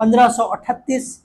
1538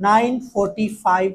945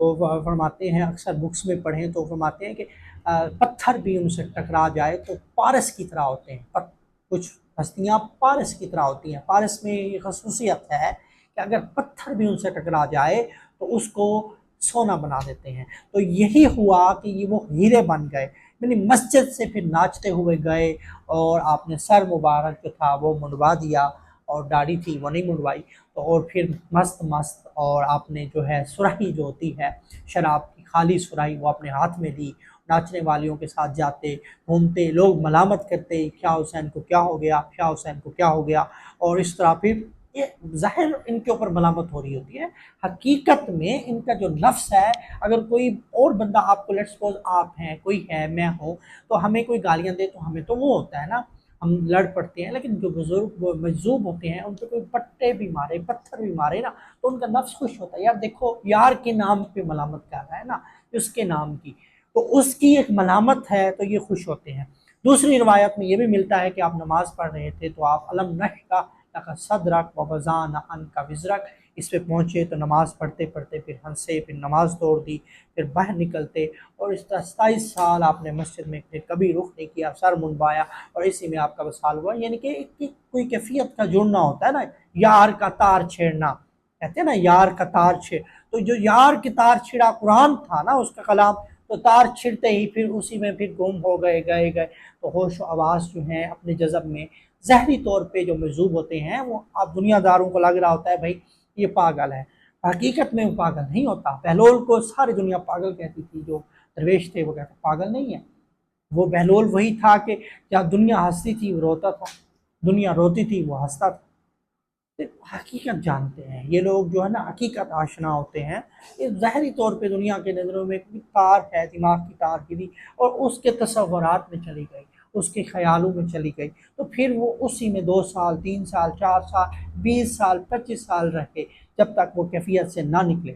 وہ فرماتے ہیں، اکثر بکس میں پڑھیں تو فرماتے ہیں کہ پتھر بھی ان سے ٹکرا جائے تو پارس کی طرح ہوتے ہیں، کچھ ہستیاں پارس کی طرح ہوتی ہیں۔ پارس میں یہ خصوصیت ہے کہ اگر پتھر بھی ان سے ٹکرا جائے تو اس کو سونا بنا دیتے ہیں۔ تو یہی ہوا کہ یہ وہ ہیرے بن گئے، یعنی مسجد سے پھر ناچتے ہوئے گئے اور آپ نے سر مبارک جو تھا وہ منڈوا دیا، اور داڑھی تھی وہ نہیں منڈوائی، تو اور پھر مست مست، اور آپ نے جو ہے سراہی جو ہوتی ہے شراب کی خالی سراہی وہ اپنے ہاتھ میں لی، ناچنے والیوں کے ساتھ جاتے گھومتے، لوگ ملامت کرتے کیا حسین کو کیا ہو گیا، کیا حسین کو کیا ہو گیا، اور اس طرح پھر یہ ظاہر ان کے اوپر ملامت ہو رہی ہوتی ہے، حقیقت میں ان کا جو نفس ہے، اگر کوئی اور بندہ آپ کو لیٹس سپوز آپ ہیں، کوئی ہے، میں ہوں، تو ہمیں کوئی گالیاں دے تو ہمیں تو وہ ہوتا ہے نا، ہم لڑ پڑتے ہیں، لیکن جو بزرگ وہ مجذوب ہوتے ہیں ان پہ کوئی پٹے بھی مارے پتھر بھی مارے نا تو ان کا نفس خوش ہوتا ہے، یار دیکھو یار کے نام پہ ملامت کر رہا ہے نا، اس کے نام کی، تو اس کی ایک ملامت ہے تو یہ خوش ہوتے ہیں۔ دوسری روایت میں یہ بھی ملتا ہے کہ آپ نماز پڑھ رہے تھے تو آپ علم نشرح لک صدرک ووضعنا عنک وزرک اس پہ پہنچے، تو نماز پڑھتے پڑھتے پھر ہنسے، پھر نماز توڑ دی، پھر باہر نکلتے، اور اس طرح 27 سال آپ نے مسجد میں پھر کبھی رخ نہیں کیا، سر منڈوایا، اور اسی میں آپ کا وصال ہوا۔ یعنی کہ کوئی کیفیت کا جڑنا ہوتا ہے نا، یار کا تار چھیڑنا کہتے ہیں نا، یار کا تار چھیڑ، تو جو یار کی تار چھڑا قرآن تھا نا اس کا کلام، تو تار چھڑتے ہی پھر اسی میں پھر گم ہو گئے، تو ہوش و آواز جو ہیں اپنے جذب میں ظاہری طور پہ جو مجذوب ہوتے ہیں، وہ آپ دنیا داروں کو لگ رہا ہوتا ہے بھائی یہ پاگل ہے، حقیقت میں وہ پاگل نہیں ہوتا۔ بہلول کو ساری دنیا پاگل کہتی تھی، جو درویش تھے وہ کہتے پاگل نہیں ہے، وہ بہلول وہی تھا کہ جہاں دنیا ہنستی تھی وہ روتا تھا، دنیا روتی تھی وہ ہنستا تھا۔ حقیقت جانتے ہیں یہ لوگ جو ہے نا، حقیقت آشنا ہوتے ہیں، یہ ظاہری طور پہ دنیا کے نظروں میں ایک تار ہے، دماغ کی تار گری اور اس کے تصورات میں چلی گئی، اس کے خیالوں میں چلی گئی، تو پھر وہ اسی میں 2 سال 3 سال 4 سال 20 سال 25 سال رہے، جب تک وہ کیفیت سے نہ نکلے۔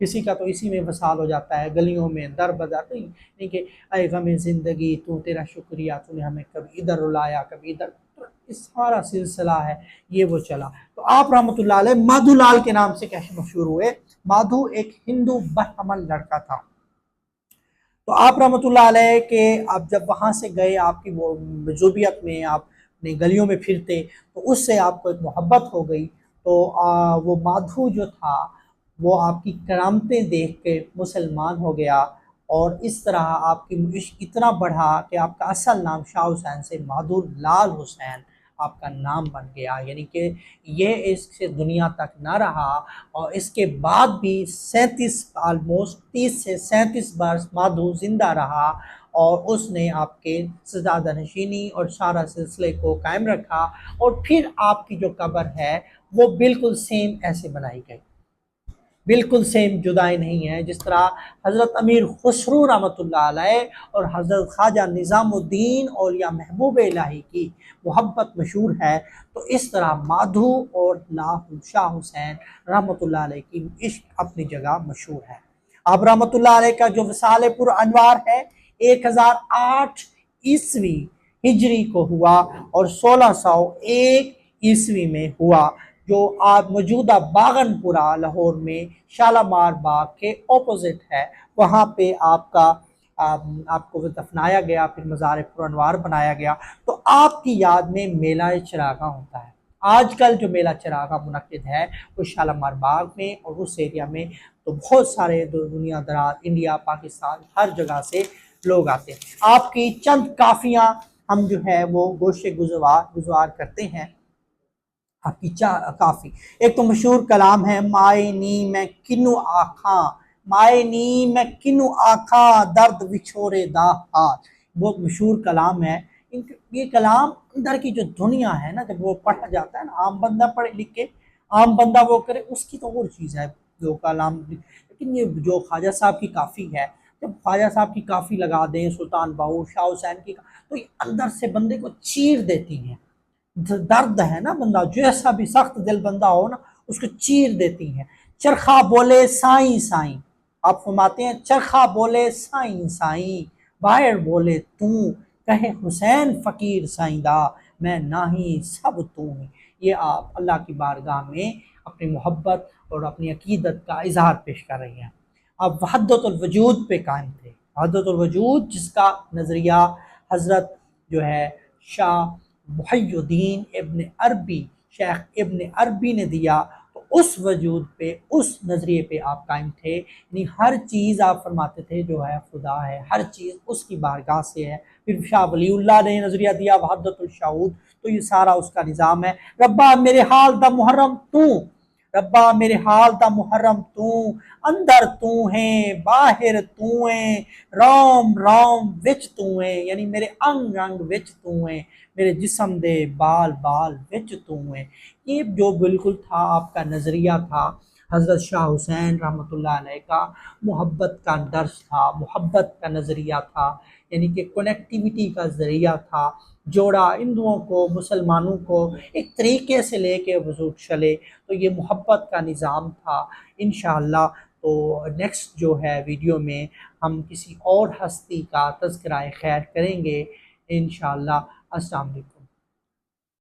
کسی کا تو اسی میں وصال ہو جاتا ہے، گلیوں میں در بدر، نہیں کہ اے غم زندگی تو تیرا شکریہ، تو نے ہمیں کبھی ادھر رلایا کبھی ادھر، تو اس سارا سلسلہ ہے یہ وہ چلا۔ تو آپ رحمۃ اللہ علیہ مادھو لال کے نام سے کیسے مشہور ہوئے؟ مادھو ایک ہندو برہمن لڑکا تھا، تو آپ رحمۃ اللہ علیہ کے آپ جب وہاں سے گئے، آپ کی وہ مجوبیت میں آپ نے گلیوں میں پھرتے تو اس سے آپ کو ایک محبت ہو گئی، تو وہ مادھو جو تھا وہ آپ کی کرامتیں دیکھ کے مسلمان ہو گیا، اور اس طرح آپ کی عشق اتنا بڑھا کہ آپ کا اصل نام شاہ حسین سے مادھو لال حسین آپ کا نام بن گیا، یعنی کہ یہ اس سے دنیا تک نہ رہا، اور اس کے بعد بھی 37 آلموسٹ 30 سے 37 برس مادھو زندہ رہا، اور اس نے آپ کے سجادہ نشینی اور سارا سلسلے کو قائم رکھا، اور پھر آپ کی جو قبر ہے وہ بالکل سیم ایسے بنائی گئی، بالکل سیم جدائی نہیں ہے، جس طرح حضرت امیر خسرو رحمۃ اللہ علیہ اور حضرت خواجہ نظام الدین اولیاء محبوب الہی کی محبت مشہور ہے، تو اس طرح مادھو اور شاہ حسین رحمۃ اللہ علیہ کی عشق اپنی جگہ مشہور ہے۔ اب رحمۃ اللہ علیہ کا جو وصال پر انوار ہے 1008 عیسوی ہجری کو ہوا، اور 1601 عیسوی میں ہوا، جو آج موجودہ باغن پورہ لاہور میں شالامار باغ کے اپوزٹ ہے، وہاں پہ آپ کو دفنایا گیا، پھر مزار پر انوار بنایا گیا۔ تو آپ کی یاد میں میلہ چراغاں ہوتا ہے، آج کل جو میلہ چراغاں منعقد ہے وہ شالامار باغ میں اور اس ایریا میں، تو بہت سارے دنیا دراز انڈیا پاکستان ہر جگہ سے لوگ آتے ہیں۔ آپ کی چند کافیاں ہم جو ہے وہ گوشے گزوار کرتے ہیں، آپ کی کافی ایک تو مشہور کلام ہے، مائے نی میں کنو آکھاں، مائے نی میں کنو آکھاں درد وچھورے دا ہاتھ، بہت مشہور کلام ہے۔ یہ کلام اندر کی جو دنیا ہے نا، جب وہ پڑھا جاتا ہے نا، عام بندہ پڑھے لکھ کے عام بندہ وہ کرے اس کی تو اور چیز ہے جو کلام، لیکن یہ جو خواجہ صاحب کی کافی ہے، جب خواجہ صاحب کی کافی لگا دیں، سلطان باہو شاہ حسین کی، تو یہ اندر سے بندے کو چیر دیتی ہیں، درد ہے نا، بندہ جیسا بھی سخت دل بندہ ہو نا اس کو چیر دیتی ہیں۔ چرخا بولے سائیں سائیں، آپ فرماتے ہیں چرخا بولے سائیں سائیں، باہر بولے تو کہے حسین فقیر سائیں دا، میں نہیں سب تو ہوں۔ یہ آپ اللہ کی بارگاہ میں اپنی محبت اور اپنی عقیدت کا اظہار پیش کر رہی ہیں۔ آپ وحدت الوجود پہ قائم تھے، وحدت الوجود جس کا نظریہ حضرت جو ہے شاہ محی الدین ابن عربی، شیخ ابن عربی نے دیا، تو اس وجود پہ، اس نظریے پہ آپ قائم تھے، یعنی ہر چیز آپ فرماتے تھے جو ہے خدا ہے، ہر چیز اس کی بارگاہ سے ہے۔ پھر شاہ ولی اللہ نے نظریہ دیا وحدت الشہود، تو یہ سارا اس کا نظام ہے۔ ربا میرے حال دا محرم تو، ربا میرے حال دا محرم تو، اندر تو ہے باہر تو ہے، روم روم وچ تو ہے، یعنی میرے انگ انگ وچ تو ہے، میرے جسم دے بال بال وچ تو ہے۔ یہ جو بالکل تھا آپ کا نظریہ تھا حضرت شاہ حسین رحمۃ اللہ علیہ کا، محبت کا درس تھا، محبت کا نظریہ تھا، یعنی کہ کنیکٹیویٹی کا ذریعہ تھا، جوڑا ہندوؤں کو مسلمانوں کو ایک طریقے سے لے کے وجود چلے، تو یہ محبت کا نظام تھا۔ انشاءاللہ تو نیکسٹ جو ہے ویڈیو میں ہم کسی اور ہستی کا تذکرہ خیر کریں گے انشاءاللہ۔ السلام علیکم۔